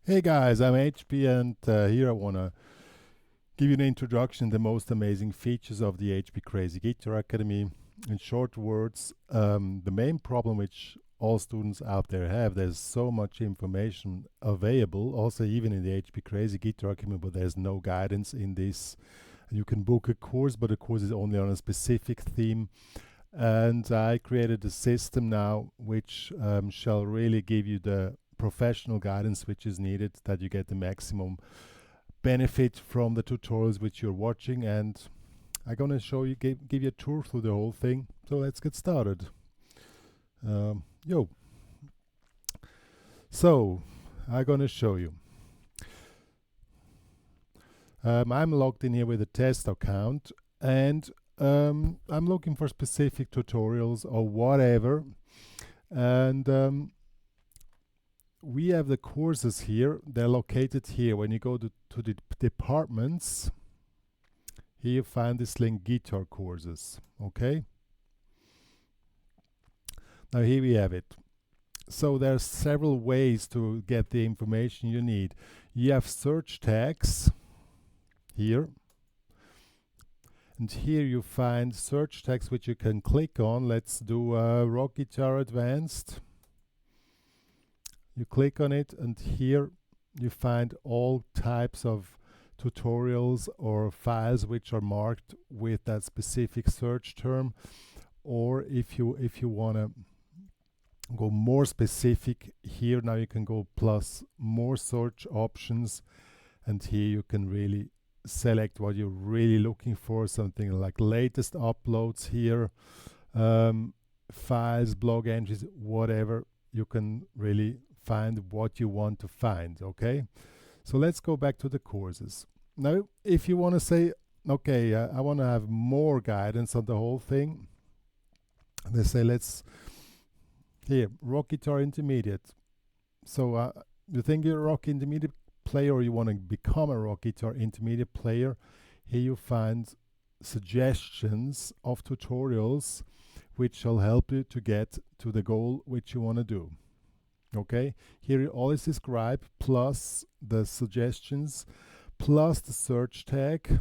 Hey guys, I'm HP and here I want to give you an introduction to the most amazing features of the HPCrazy Guitar Academy. In short words, the main problem which all students out there have, there's so much information available, also even in the HPCrazy Guitar Academy, but there's no guidance in this. You can book a course, but the course is only on a specific theme. And I created a system now which shall really give you the professional guidance which is needed, that you get the maximum benefit from the tutorials which you're watching. And I'm gonna show you, give you a tour through the whole thing. So let's get started. Yo. So I'm gonna show you. I'm logged in here with a test account, and I'm looking for specific tutorials or whatever. And we have the courses here. They're located here. When you go to the departments, here you find this link, guitar courses. Okay. Now here we have it. So there are several ways to get the information you need. You have search tags here. And here you find search tags which you can click on. Let's do rock guitar advanced. You click on it, and here you find all types of tutorials or files which are marked with that specific search term. Or if you want to go more specific, here now you can go plus more search options, and here you can really select what you're really looking for, something like latest uploads here, files, blog entries, whatever. You can really find what you want to find. Okay, so let's go back to the courses. Now if you want to say, okay, I want to have more guidance on the whole thing, they say let's here, rock guitar intermediate. So you think you're a rock intermediate player, or you want to become a rock guitar intermediate player, here you find suggestions of tutorials which shall help you to get to the goal which you want to do. Okay, here you always describe, plus the suggestions, plus the search tag.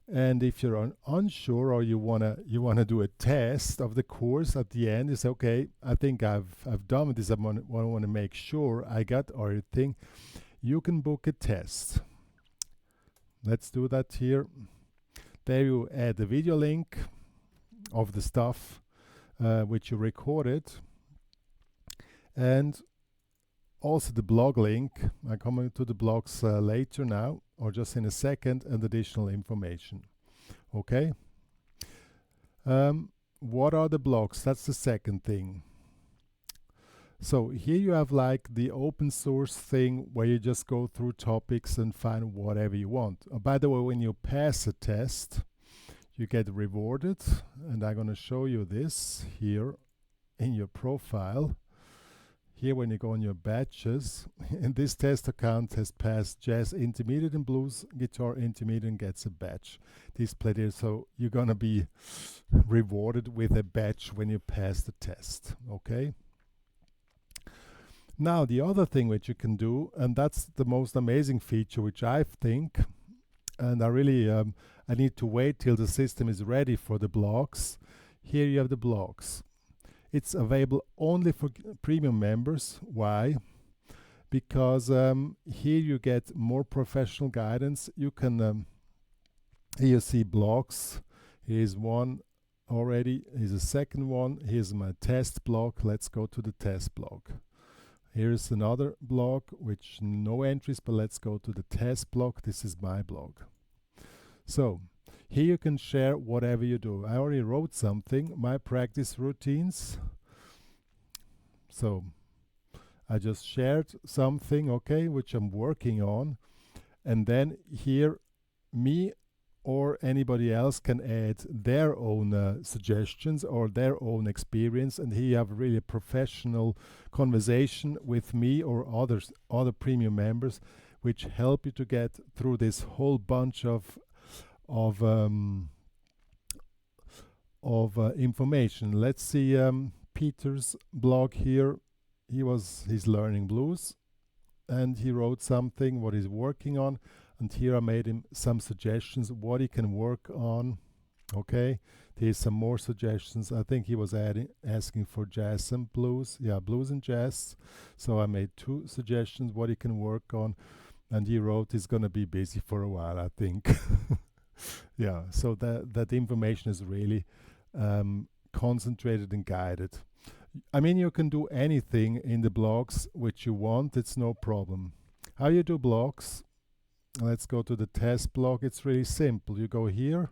And if you're unsure, or you wanna do a test of the course at the end, you say, okay, I think I've done this. I want to make sure I got everything. You can book a test. Let's do that here. There you add the video link of the stuff which you recorded, and also the blog link. I'm coming to the blogs later now, or just in a second, and additional information. Okay. What are the blogs? That's the second thing. So here you have like the open source thing where you just go through topics and find whatever you want. By the way, when you pass a test, you get rewarded, and I'm going to show you this here in your profile. Here when you go on your badges, and this test account has passed jazz intermediate and blues guitar intermediate and gets a badge displayed here. So you're gonna be rewarded with a badge when you pass the test. Okay. Now the other thing which you can do, and that's the most amazing feature which I think, and I really I need to wait till the system is ready for the blogs. Here you have the blogs. It's available only for premium members. Why? Because here you get more professional guidance. You can here you see blogs. Here's one already. Here's a second one. Here's my test blog. Let's go to the test blog. Here's another blog which no entries, but let's go to the test blog. This is my blog. So here you can share whatever you do. I already wrote something, my practice routines. So I just shared something, okay, which I'm working on. And then here, me or anybody else can add their own suggestions or their own experience. And here you have really a professional conversation with me or other premium members, which help you to get through this whole bunch of information. Let's see Peter's blog here. He's learning blues, and he wrote something what he's working on, and here I made him some suggestions what he can work on. Okay, here's some more suggestions. I think he was asking for jazz and blues. Yeah, blues and jazz. So I made 2 suggestions what he can work on, and he wrote he's gonna be busy for a while, I think. Yeah, so that information is really concentrated and guided. I mean, you can do anything in the blogs which you want, it's no problem. How you do blogs? Let's go to the test blog. It's really simple. You go here,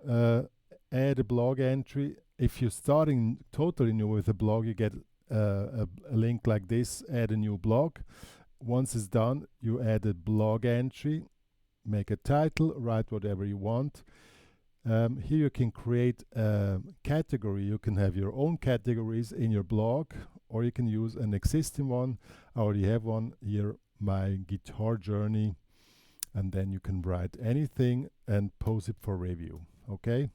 add a blog entry. If you're starting totally new with a blog, you get a link like this, add a new blog. Once it's done, you add a blog entry, make a title, write whatever you want. Here you can create a category. You can have your own categories in your blog, or you can use an existing one. I already have one here, my guitar journey, and then you can write anything and post it for review. Okay,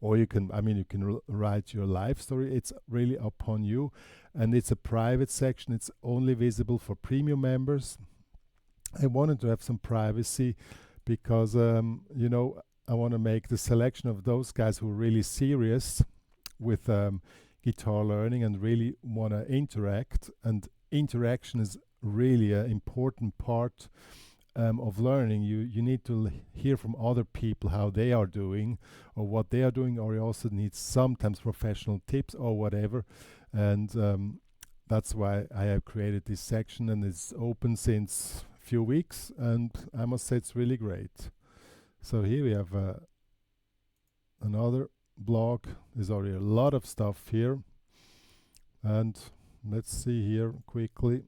or you can, I mean, you can write your life story. It's really upon you, and it's a private section. It's only visible for premium members. I wanted to have some privacy because you know, I want to make the selection of those guys who are really serious with guitar learning and really want to interact, and interaction is really an important part of learning. You need to hear from other people how they are doing or what they are doing, or you also need sometimes professional tips or whatever, and that's why I have created this section, and it's open since a few weeks, and I must say it's really great. So here we have another blog. There's already a lot of stuff here, and let's see here quickly.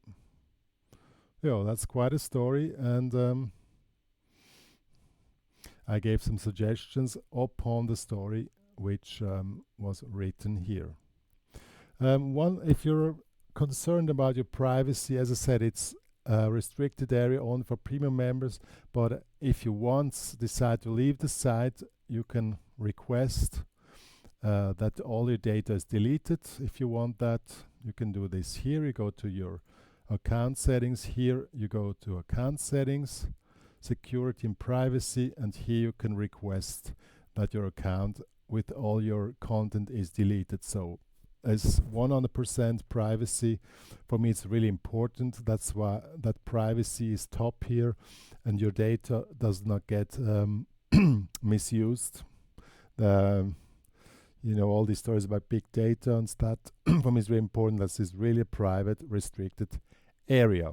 Yeah, that's quite a story, and I gave some suggestions upon the story which was written here. If you're concerned about your privacy, as I said, it's a restricted area only for premium members, but if you once decide to leave the site, you can request that all your data is deleted. If you want that, you can do this here. You go to your account settings. Here you go to account settings, security and privacy, and here you can request that your account with all your content is deleted. So as 100% privacy, for me it's really important. That's why that privacy is top here, and your data does not get misused. You know, all these stories about big data and stuff, for me it's very important that this is really a private, restricted area.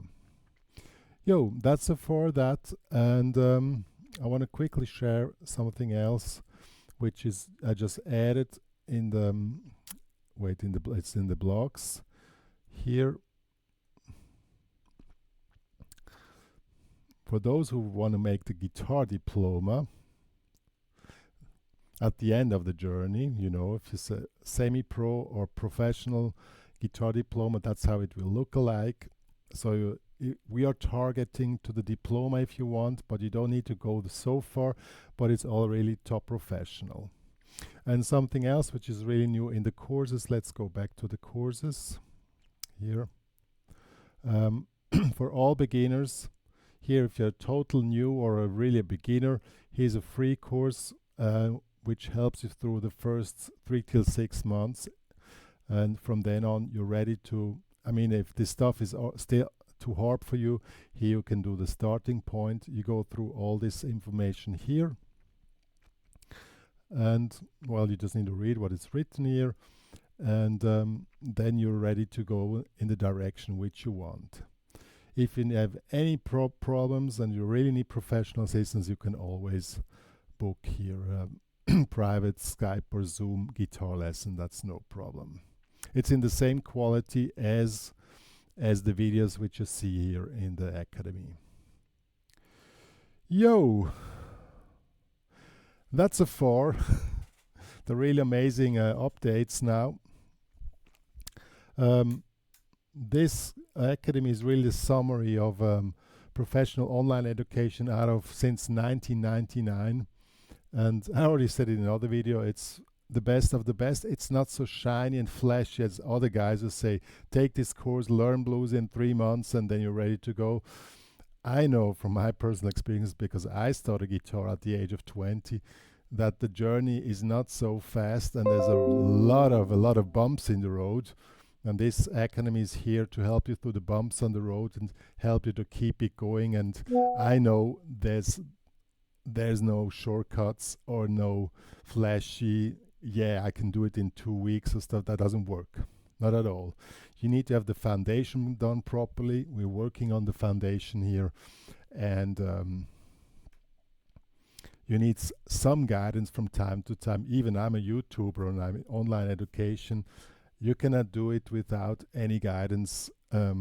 Yo, that's it for that, and I want to quickly share something else, which is I just added in the it's in the blogs here. For those who want to make the guitar diploma at the end of the journey, you know, if it's a semi-pro or professional guitar diploma, that's how it will look like. So we are targeting to the diploma if you want, but you don't need to go so far, but it's all really top professional. And something else which is really new in the courses, let's go back to the courses here. For all beginners, here if you're a total new or a really a beginner, here's a free course which helps you through the first 3 till 6 months, and from then on you're ready to, I mean, if this stuff is still too hard for you, here you can do the starting point. You go through all this information here, and well, you just need to read what is written here, and then you're ready to go in the direction which you want. If you have any problems and you really need professional assistance, you can always book here private Skype or Zoom guitar lesson. That's no problem. It's in the same quality as the videos which you see here in the academy. Yo, that's it for the really amazing updates now. This academy is really a summary of professional online education out of since 1999, and I already said it in another video, it's the best of the best. It's not so shiny and flashy as other guys who say, take this course, learn blues in 3 months, and then you're ready to go. I know from my personal experience, because I started guitar at the age of 20, that the journey is not so fast, and there's a lot of bumps in the road. And this academy is here to help you through the bumps on the road and help you to keep it going. And I know there's no shortcuts or no flashy, yeah, I can do it in 2 weeks or stuff. That doesn't work. Not at all. You need to have the foundation done properly. We're working on the foundation here. And you need some guidance from time to time. Even I'm a YouTuber and I'm online education. You cannot do it without any guidance. I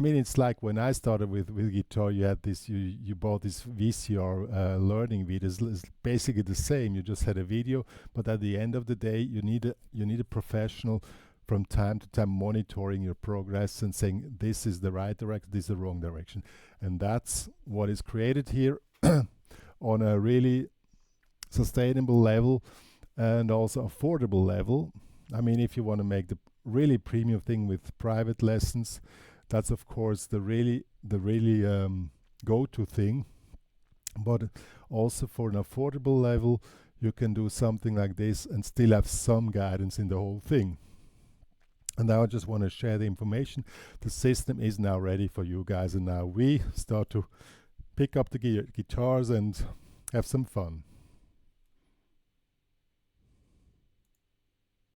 mean, it's like when I started with guitar, you had this, you bought this VCR learning videos. It's basically the same. You just had a video, but at the end of the day, you need a professional from time to time monitoring your progress and saying this is the right direction, this is the wrong direction, and that's what is created here on a really sustainable level and also affordable level. I mean, if you want to make the really premium thing with private lessons, that's of course the really go-to thing. But also for an affordable level, you can do something like this and still have some guidance in the whole thing. And now I just want to share the information. The system is now ready for you guys, and now we start to pick up the guitars and have some fun.